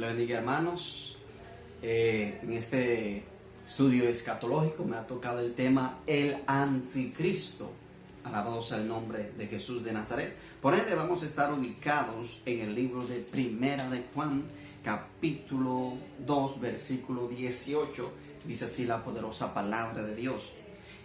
le bendiga, hermanos. En este estudio escatológico me ha tocado el tema el anticristo. Alabado sea el nombre de Jesús de Nazaret. Por ende vamos a estar ubicados en el libro de Primera de Juan, capítulo 2, versículo 18. Dice así la poderosa palabra de Dios: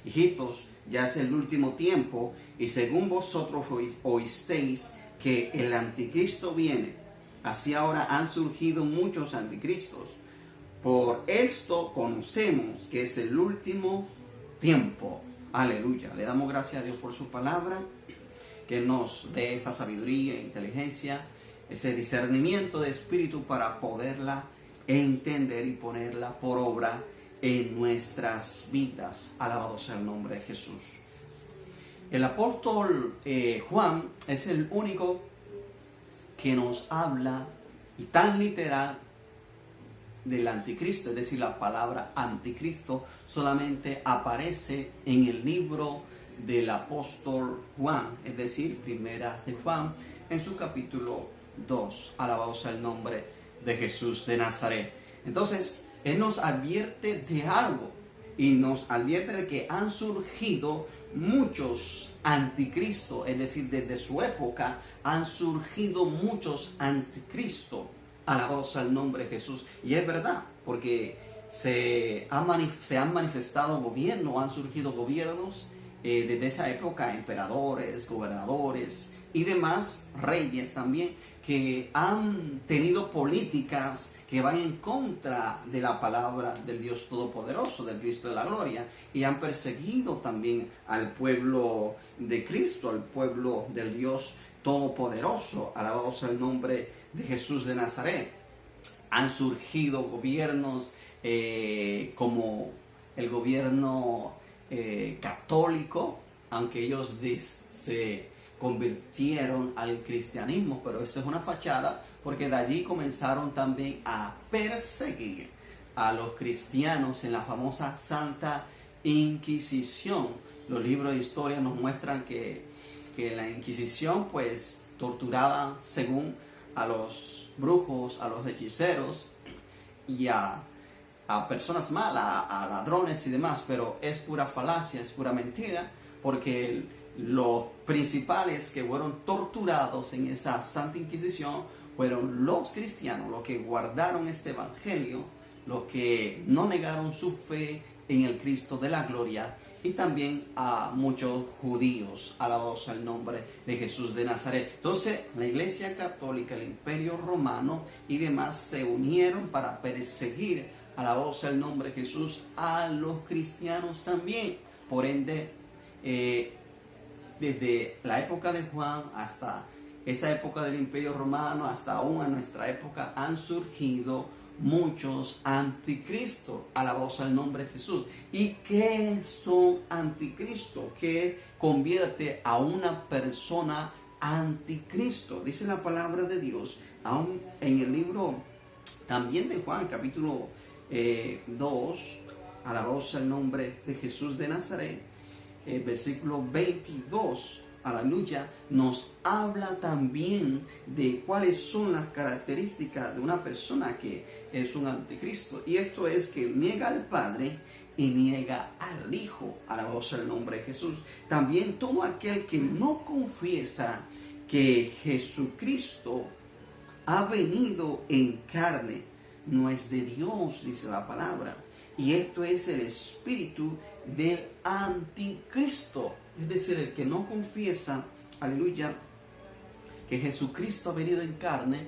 hijitos, ya es el último tiempo, y según vosotros oísteis que el anticristo viene, así ahora han surgido muchos anticristos. Por esto conocemos que es el último tiempo. Aleluya. Le damos gracias a Dios por su palabra, que nos dé esa sabiduría e inteligencia, ese discernimiento de espíritu para poderla entender y ponerla por obra en nuestras vidas. Alabado sea el nombre de Jesús. El apóstol Juan es el único que nos habla y tan literal del anticristo, es decir, la palabra anticristo solamente aparece en el libro del apóstol Juan, es decir, Primera de Juan, en su capítulo 2. Alabado sea el nombre de Jesús de Nazaret. Entonces, Él nos advierte de algo y nos advierte de que han surgido muchos anticristos, es decir, desde su época han surgido muchos anticristos. Alabado sea el nombre de Jesús. Y es verdad, porque se han manifestado gobiernos, han surgido gobiernos desde esa época, emperadores, gobernadores y demás reyes también, que han tenido políticas que van en contra de la palabra del Dios Todopoderoso, del Cristo de la Gloria, y han perseguido también al pueblo de Cristo, al pueblo del Dios Todopoderoso. Alabado sea el nombre de Jesús de Nazaret. Han surgido gobiernos como el gobierno católico, aunque ellos se convirtieron al cristianismo, pero eso es una fachada, porque de allí comenzaron también a perseguir a los cristianos en la famosa Santa Inquisición. Los libros de historia nos muestran que la Inquisición pues torturaba según a los brujos, a los hechiceros y a personas malas, a ladrones y demás, pero es pura falacia, es pura mentira, porque los principales que fueron torturados en esa Santa Inquisición fueron los cristianos, los que guardaron este evangelio, los que no negaron su fe en el Cristo de la Gloria, y también a muchos judíos. Alabado sea el nombre de Jesús de Nazaret. Entonces, la Iglesia Católica, el Imperio Romano y demás se unieron para perseguir, alabado sea el nombre de Jesús, a los cristianos también. Por ende, desde la época de Juan hasta esa época del Imperio Romano, hasta aún a nuestra época, han surgido muchos anticristos. Alabado sea el nombre de Jesús. ¿Y qué son anticristos? ¿Qué convierte a una persona anticristo? Dice la palabra de Dios, aún en el libro también de Juan, capítulo 2, alabado sea el nombre de Jesús de Nazaret, versículo 22. Aleluya, nos habla también de cuáles son las características de una persona que es un anticristo. Y esto es que niega al Padre y niega al Hijo. Alabado sea el nombre de Jesús. También todo aquel que no confiesa que Jesucristo ha venido en carne no es de Dios, dice la palabra. Y esto es el espíritu del anticristo. Es decir, el que no confiesa, aleluya, que Jesucristo ha venido en carne,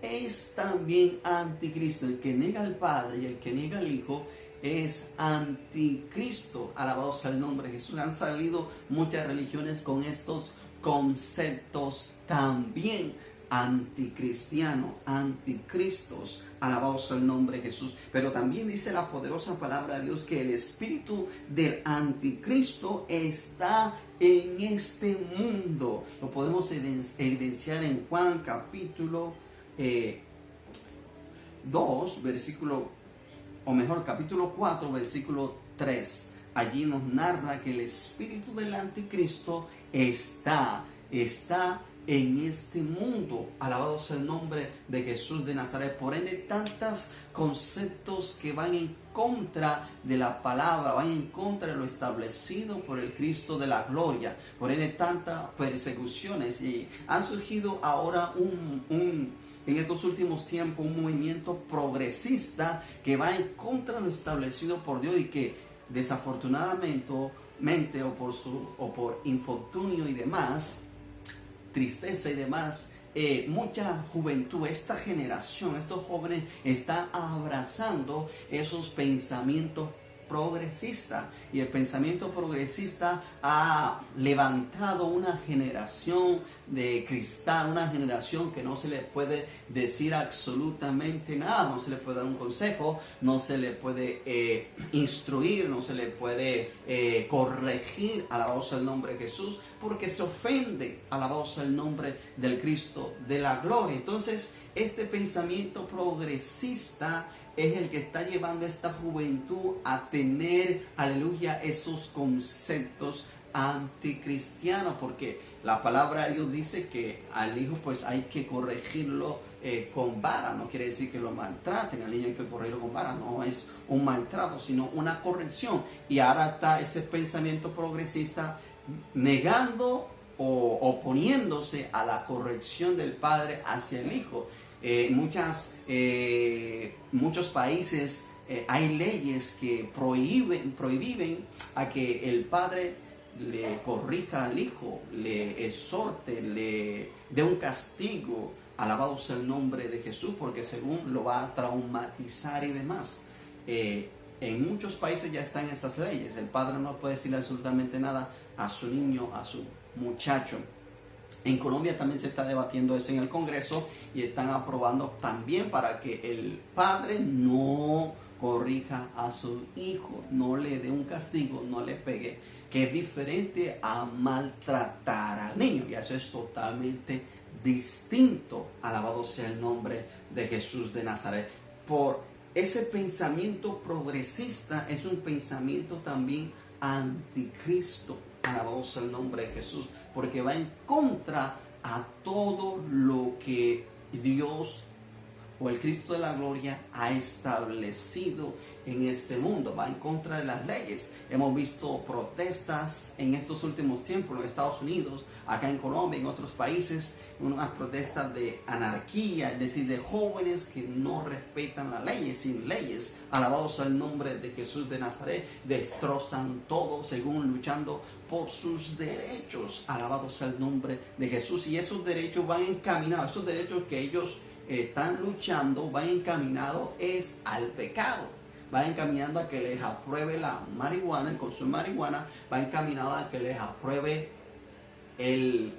es también anticristo. El que niega al Padre y el que niega al Hijo es anticristo. Alabado sea el nombre de Jesús. Han salido muchas religiones con estos conceptos también. Anticristiano, anticristos, alabado sea el nombre de Jesús. Pero también dice la poderosa palabra de Dios que el espíritu del anticristo está en este mundo. Lo podemos evidenciar en Juan capítulo 2, versículo, o mejor, capítulo 4, versículo 3. Allí nos narra que el espíritu del anticristo está en este mundo. Alabado sea el nombre de Jesús de Nazaret. Por ende, tantos conceptos que van en contra de la palabra, van en contra de lo establecido por el Cristo de la gloria. Por ende, tantas persecuciones, y han surgido ahora en estos últimos tiempos un movimiento progresista que va en contra de lo establecido por Dios, y que desafortunadamente o por infortunio y demás, tristeza y demás, mucha juventud, esta generación, estos jóvenes están abrazando esos pensamientos progresistas, y el pensamiento progresista ha levantado una generación de cristal, una generación que no se le puede decir absolutamente nada, no se le puede dar un consejo, no se le puede instruir, no se le puede corregir, alabado sea el nombre de Jesús, porque se ofende, alabado sea el nombre del Cristo de la gloria. Entonces, este pensamiento progresista es el que está llevando a esta juventud a tener, aleluya, esos conceptos anticristianos, porque la palabra de Dios dice que al hijo pues hay que corregirlo con vara. No quiere decir que lo maltraten, al niño hay que corregirlo con vara, no es un maltrato, sino una corrección. Y ahora está ese pensamiento progresista negando o oponiéndose a la corrección del padre hacia el hijo. Muchos países hay leyes que prohíben a que el padre le corrija al hijo, le exhorte, le dé un castigo, alabado sea el nombre de Jesús, porque según lo va a traumatizar y demás. En muchos países ya están esas leyes. El padre no puede decirle absolutamente nada a su niño, a su muchacho. En Colombia también se está debatiendo eso en el Congreso, y están aprobando también para que el padre no corrija a su hijo, no le dé un castigo, no le pegue, que es diferente a maltratar al niño, y eso es totalmente distinto. Alabado sea el nombre de Jesús de Nazaret. Por ese pensamiento progresista es un pensamiento también anticristo. Alabado sea el nombre de Jesús, porque va en contra a todo lo que Dios o el Cristo de la gloria ha establecido en este mundo. Va en contra de las leyes. Hemos visto protestas en estos últimos tiempos en los Estados Unidos, acá en Colombia, en otros países, unas protestas de anarquía, es decir, de jóvenes que no respetan las leyes, sin leyes. Alabado sea el nombre de Jesús de Nazaret. Destrozan todo según luchando por sus derechos. Alabado sea el nombre de Jesús. Y esos derechos van encaminados, esos derechos que ellos están luchando, van encaminados es al pecado. Va encaminando a que les apruebe la marihuana, el consumo de marihuana, va encaminado a que les apruebe el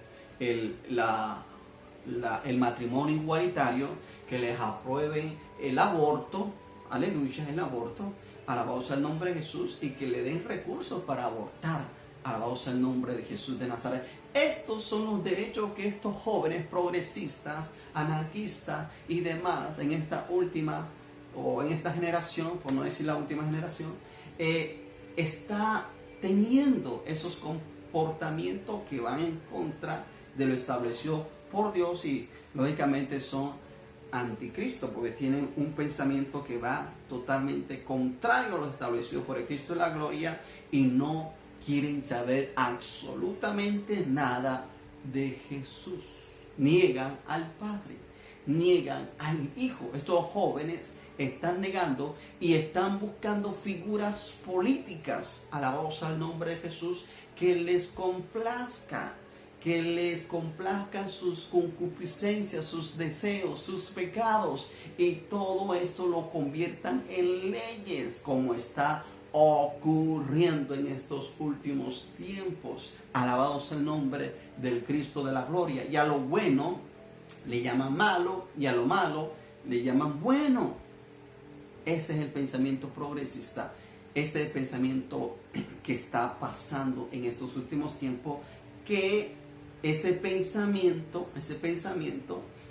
matrimonio igualitario, que les apruebe el aborto, aleluya, el aborto, alabado sea el nombre de Jesús, y que le den recursos para abortar, alabado sea el nombre de Jesús de Nazaret. Estos son los derechos que estos jóvenes progresistas, anarquistas y demás en esta última, o en esta generación, por no decir la última generación, está teniendo esos comportamientos que van en contra de lo establecido por Dios, y lógicamente son anticristo, porque tienen un pensamiento que va totalmente contrario a lo establecido por el Cristo de la gloria, y no quieren saber absolutamente nada de Jesús. Niegan al Padre, niegan al Hijo. Estos jóvenes están negando y están buscando figuras políticas, alabados al nombre de Jesús, que les complazcan sus concupiscencias, sus deseos, sus pecados, y todo esto lo conviertan en leyes, como está ocurriendo en estos últimos tiempos. Alabado sea el nombre del Cristo de la gloria. Y a lo bueno le llaman malo, y a lo malo le llaman bueno. Ese es el pensamiento progresista. Este es el pensamiento que está pasando en estos últimos tiempos, que ese pensamiento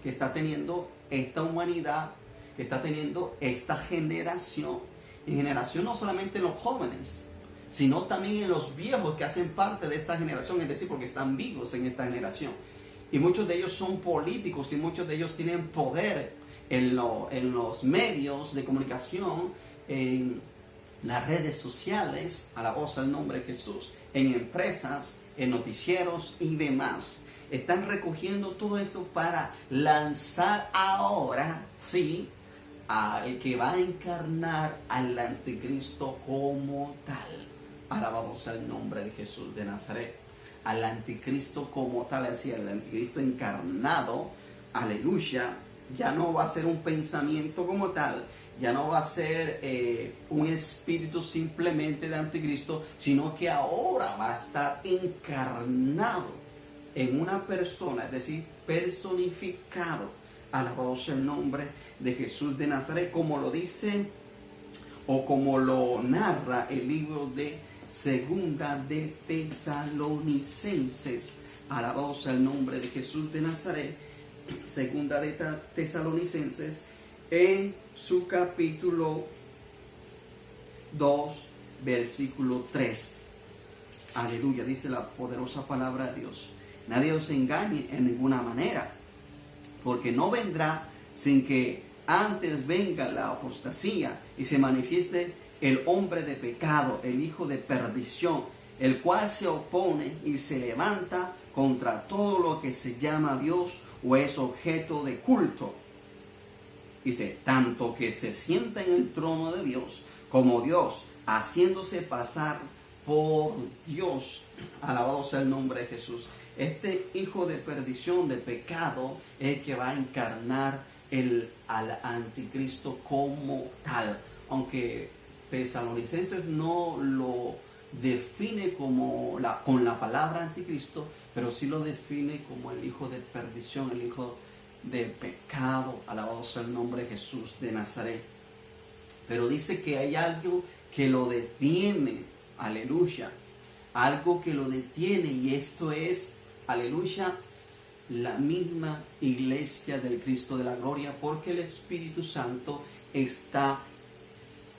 que está teniendo esta humanidad, que está teniendo esta generación, y generación no solamente en los jóvenes, sino también en los viejos que hacen parte de esta generación, es decir, porque están vivos en esta generación. y muchos de ellos son políticos y muchos de ellos tienen poder en los medios de comunicación, en las redes sociales, alabados al nombre de Jesús, en empresas, en noticieros y demás. Están recogiendo todo esto para lanzar ahora, sí, al que va a encarnar al anticristo como tal. Alabados al nombre de Jesús de Nazaret. Al anticristo como tal, es decir, el anticristo encarnado, aleluya, ya no va a ser un pensamiento como tal, ya no va a ser un espíritu simplemente de anticristo, sino que ahora va a estar encarnado en una persona, es decir, personificado. Alabado sea el nombre de Jesús de Nazaret, como lo dice o como lo narra el libro de Segunda de Tesalonicenses. Alabado sea el nombre de Jesús de Nazaret. Segunda de Tesalonicenses, en su capítulo 2, versículo 3. Aleluya, dice la poderosa palabra de Dios. Nadie os engañe en ninguna manera, porque no vendrá sin que antes venga la apostasía y se manifieste el hombre de pecado, el hijo de perdición, el cual se opone y se levanta contra todo lo que se llama Dios o es objeto de culto. Dice, tanto que se sienta en el trono de Dios como Dios, haciéndose pasar por Dios. Alabado sea el nombre de Jesús. Este hijo de perdición, de pecado, es el que va a encarnar al anticristo como tal. Aunque Tesalonicenses no lo define con la palabra anticristo, pero sí lo define como el hijo de perdición, el hijo de pecado. Alabado sea el nombre de Jesús de Nazaret. Pero dice que hay algo que lo detiene, aleluya, algo que lo detiene, y esto es, aleluya, la misma iglesia del Cristo de la gloria, porque el Espíritu Santo está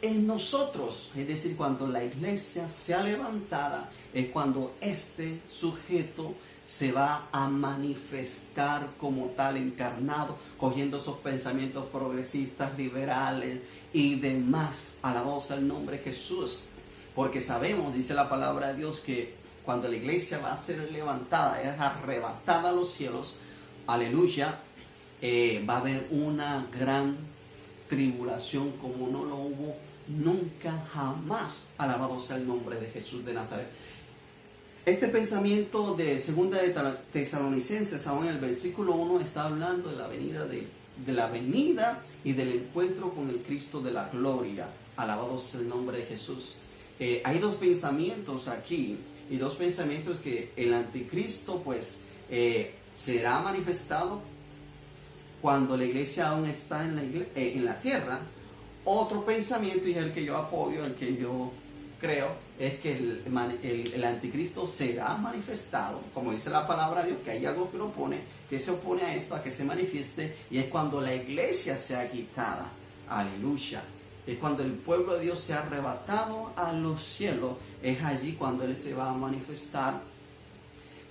en nosotros. Es decir, cuando la iglesia sea levantada, es cuando este sujeto se va a manifestar como tal, encarnado, cogiendo esos pensamientos progresistas, liberales y demás. Alabados al nombre de Jesús, porque sabemos, dice la palabra de Dios, que cuando la iglesia va a ser levantada, es arrebatada a los cielos, aleluya, va a haber una gran tribulación como no lo hubo nunca jamás. Alabado sea el nombre de Jesús de Nazaret. Este pensamiento de Segunda de Tesalonicenses, aún en el versículo 1, está hablando de la venida y del encuentro con el Cristo de la gloria. Alabado sea el nombre de Jesús. Hay dos pensamientos aquí, y dos pensamientos: que el anticristo pues será manifestado cuando la iglesia aún está en la tierra. Otro pensamiento, y el que yo apoyo, el que yo creo, es que el anticristo será manifestado, como dice la palabra de Dios, que hay algo que lo opone, que se opone a esto, a que se manifieste, y es cuando la iglesia sea quitada. Aleluya. Es cuando el pueblo de Dios sea arrebatado a los cielos. Es allí cuando Él se va a manifestar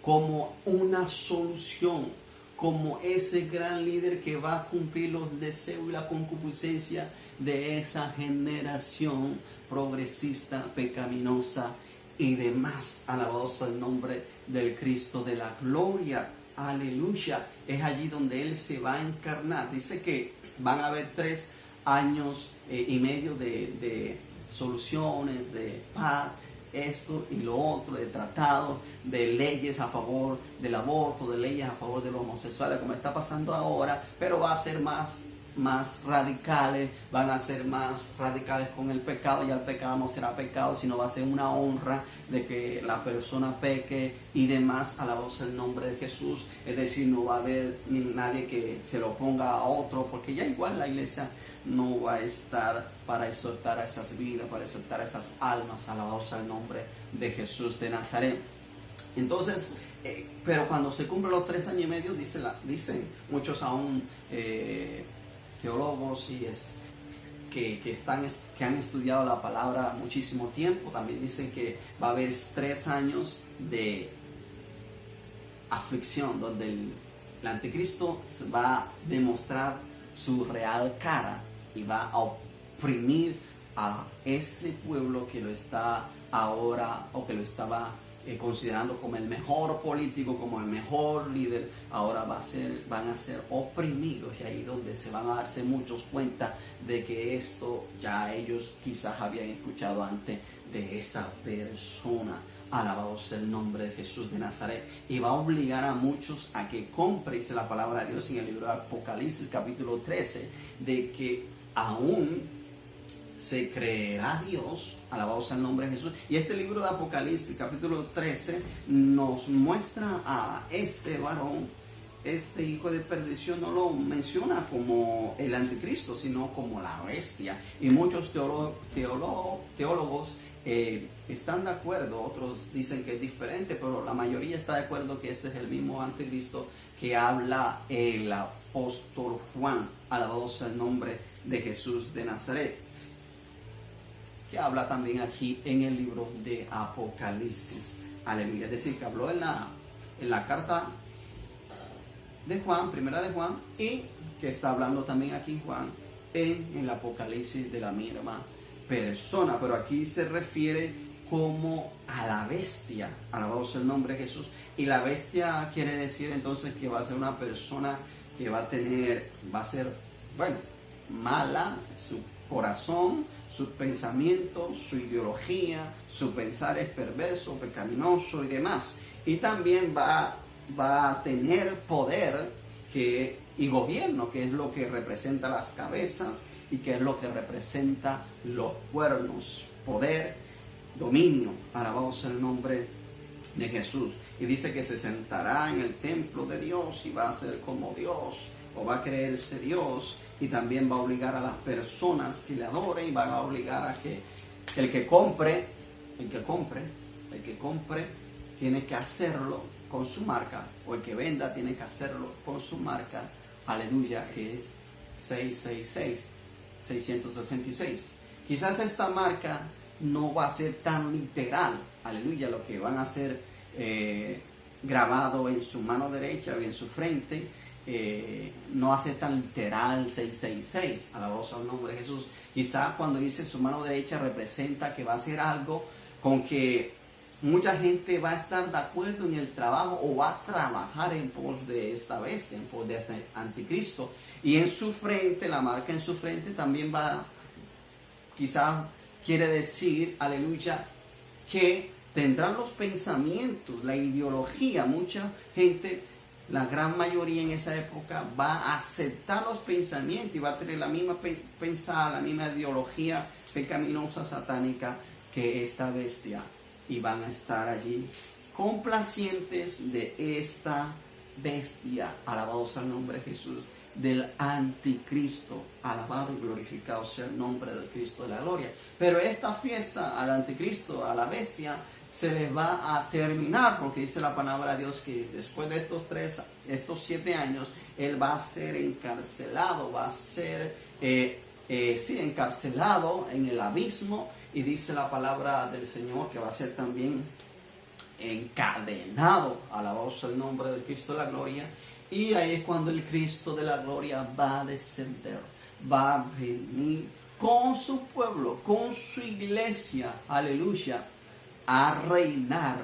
como una solución, como ese gran líder que va a cumplir los deseos y la concupiscencia de esa generación progresista, pecaminosa y demás. Alabado sea el nombre del Cristo de la gloria. Aleluya. Es allí donde Él se va a encarnar. Dice que van a haber 3 años y medio de soluciones, de paz, esto y lo otro, de tratados, de leyes a favor del aborto, de leyes a favor de los homosexuales, como está pasando ahora, pero va a ser más radicales, van a ser más radicales con el pecado. Ya el pecado no será pecado, sino va a ser una honra de que la persona peque y demás. Alabado sea el nombre de Jesús. Es decir, no va a haber nadie que se lo ponga a otro, porque ya igual la iglesia no va a estar para exhortar a esas vidas, para exhortar a esas almas. Alabado sea el nombre de Jesús de Nazaret. Entonces, pero cuando se cumplen los 3 años y medio, dicen muchos aún teólogos y que han estudiado la palabra muchísimo tiempo, también dicen que va a haber 3 años de aflicción, donde El anticristo va a demostrar su real cara y va a oprimir a ese pueblo que lo está ahora, o que lo estaba considerando como el mejor político, como el mejor líder. Ahora van a ser oprimidos, y ahí donde se van a darse muchos cuenta de que esto ya ellos quizás habían escuchado antes de esa persona. Alabado sea el nombre de Jesús de Nazaret. Y va a obligar a muchos a que compre, dice la palabra de Dios en el libro de Apocalipsis capítulo 13, de que aún se creerá Dios. Alabado sea el nombre de Jesús. Y este libro de Apocalipsis capítulo 13 nos muestra a este varón, este hijo de perdición. No lo menciona como el anticristo, sino como la bestia. Y muchos teólogos están de acuerdo, otros dicen que es diferente, pero la mayoría está de acuerdo que este es el mismo anticristo que habla el apóstol Juan. Alabado sea el nombre de Jesús de Nazaret, que habla también aquí en el libro de Apocalipsis. Aleluya. Es decir, que habló en la carta de Juan, primera de Juan, y que está hablando también aquí Juan en el Apocalipsis de la misma persona. Pero aquí se refiere como a la bestia. Alabado sea el nombre de Jesús. Y la bestia quiere decir entonces que va a ser una persona que va a ser, bueno, mala, su corazón, sus pensamientos, su ideología, su pensar es perverso, pecaminoso y demás. Y también va a tener poder y gobierno, que es lo que representa las cabezas y que es lo que representa los cuernos. Poder, dominio. Alabado sea el nombre de Jesús. Y dice que se sentará en el templo de Dios y va a ser como Dios, o va a creerse Dios. Y también va a obligar a las personas que le adoren, y van a obligar a que el que compre tiene que hacerlo con su marca, o el que venda tiene que hacerlo con su marca. Aleluya, que es 666. Quizás esta marca no va a ser tan literal, aleluya, lo que van a hacer grabado en su mano derecha o en su frente. No hace tan literal 666, alabado sea el nombre de Jesús. Quizás cuando dice su mano derecha representa que va a ser algo con que mucha gente va a estar de acuerdo en el trabajo, o va a trabajar en pos de esta bestia, en pos de este anticristo. Y en su frente, la marca en su frente también quizás quiere decir, aleluya, que tendrán los pensamientos, la ideología. Mucha gente, la gran mayoría en esa época, va a aceptar los pensamientos y va a tener la misma la misma ideología pecaminosa, satánica que esta bestia, y van a estar allí complacientes de esta bestia. Alabado sea el nombre de Jesús, del anticristo. Alabado y glorificado sea el nombre del Cristo de la gloria. Pero esta fiesta al anticristo, a la bestia, se les va a terminar, porque dice la palabra de Dios que después de estos 7 años, él va a ser encarcelado, va a ser encarcelado en el abismo. Y dice la palabra del Señor que va a ser también encadenado. Alabado sea el nombre del Cristo de la gloria. Y ahí es cuando el Cristo de la gloria va a descender, va a venir con su pueblo, con su iglesia, aleluya, a reinar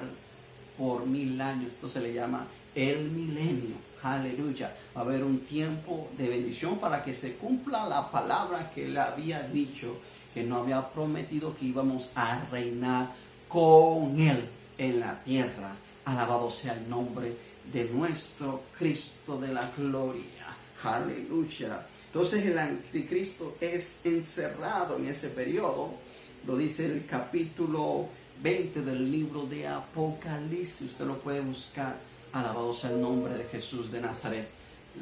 por 1000 años. Esto se le llama el milenio. Aleluya. Va a haber un tiempo de bendición para que se cumpla la palabra que él había dicho, que no había prometido que íbamos a reinar con él en la tierra. Alabado sea el nombre de nuestro Cristo de la gloria. Aleluya. Entonces el anticristo es encerrado en ese periodo. Lo dice el capítulo 20 del libro de Apocalipsis. Usted lo puede buscar. Alabado sea el nombre de Jesús de Nazaret.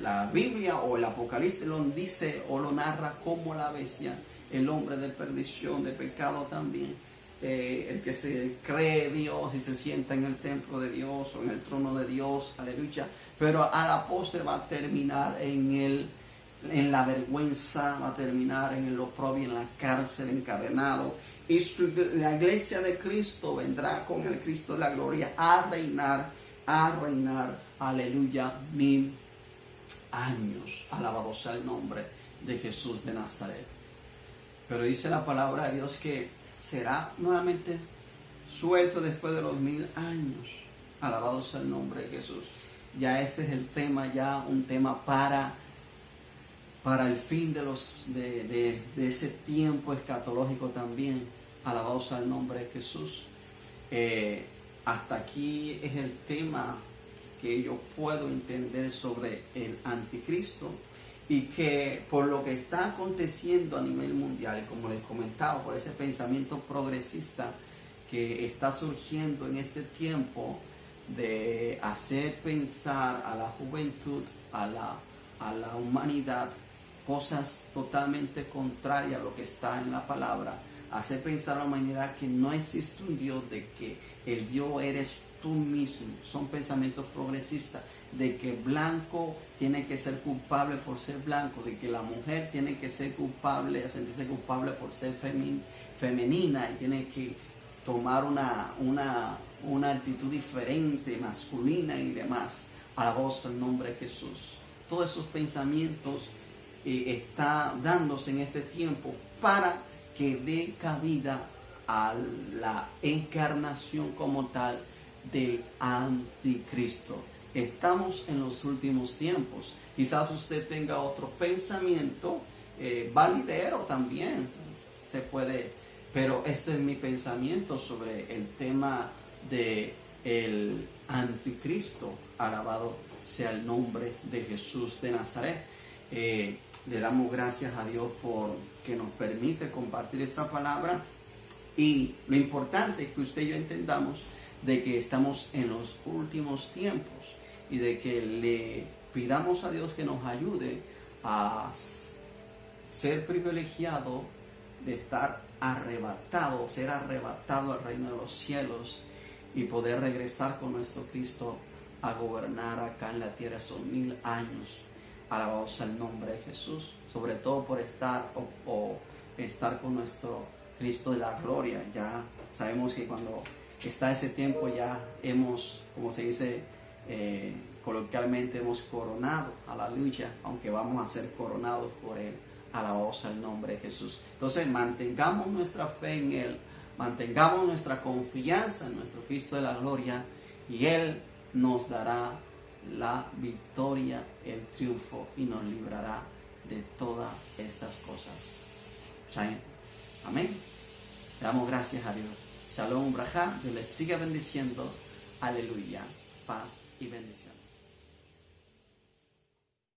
La Biblia o el Apocalipsis lo dice o lo narra como la bestia, el hombre de perdición, de pecado también, el que se cree Dios y se sienta en el templo de Dios o en el trono de Dios, aleluya. Pero a la postre va a terminar en la vergüenza, va a terminar en el oprobio, en la cárcel, encadenado. Y la iglesia de Cristo vendrá con el Cristo de la gloria a reinar, aleluya, 1000 años. Alabado sea el nombre de Jesús de Nazaret. Pero dice la palabra de Dios que será nuevamente suelto después de los 1000 años. Alabado sea el nombre de Jesús. Ya este es el tema, ya un tema para el fin de ese tiempo escatológico también. Alabado sea el nombre de Jesús. Hasta aquí es el tema que yo puedo entender sobre el anticristo, y que por lo que está aconteciendo a nivel mundial, como les comentaba, por ese pensamiento progresista que está surgiendo en este tiempo, de hacer pensar a la juventud, a la humanidad, cosas totalmente contrarias a lo que está en la palabra, hacer pensar a la humanidad que no existe un Dios, de que el Dios eres tú mismo. Son pensamientos progresistas, de que blanco tiene que ser culpable por ser blanco, de que la mujer tiene que ser culpable, sentirse culpable por ser femenina, y tiene que tomar una actitud diferente, masculina y demás. Alabado sea el nombre de Jesús. Todos esos pensamientos está dándose en este tiempo para que dé cabida a la encarnación como tal del anticristo. Estamos en los últimos tiempos. Quizás usted tenga otro pensamiento, validero también, se puede, pero este es mi pensamiento sobre el tema de el anticristo. Alabado sea el nombre de Jesús de Nazaret. Le damos gracias a Dios por que nos permite compartir esta palabra, y lo importante es que usted y yo entendamos de que estamos en los últimos tiempos, y de que le pidamos a Dios que nos ayude a ser privilegiado de estar arrebatado, ser arrebatado al reino de los cielos, y poder regresar con nuestro Cristo a gobernar acá en la tierra. Son 1000 años. Alabado sea el nombre de Jesús, sobre todo por estar estar con nuestro Cristo de la gloria. Ya sabemos que cuando está ese tiempo ya hemos, como se dice coloquialmente, hemos coronado, aleluya, aunque vamos a ser coronados por Él. Alabado sea el nombre de Jesús. Entonces mantengamos nuestra fe en Él, mantengamos nuestra confianza en nuestro Cristo de la gloria, y Él nos dará la victoria, el triunfo, y nos librará de todas estas cosas. Amén. Le damos gracias a Dios. Shalom, brajá. Dios les siga bendiciendo. Aleluya. Paz y bendición.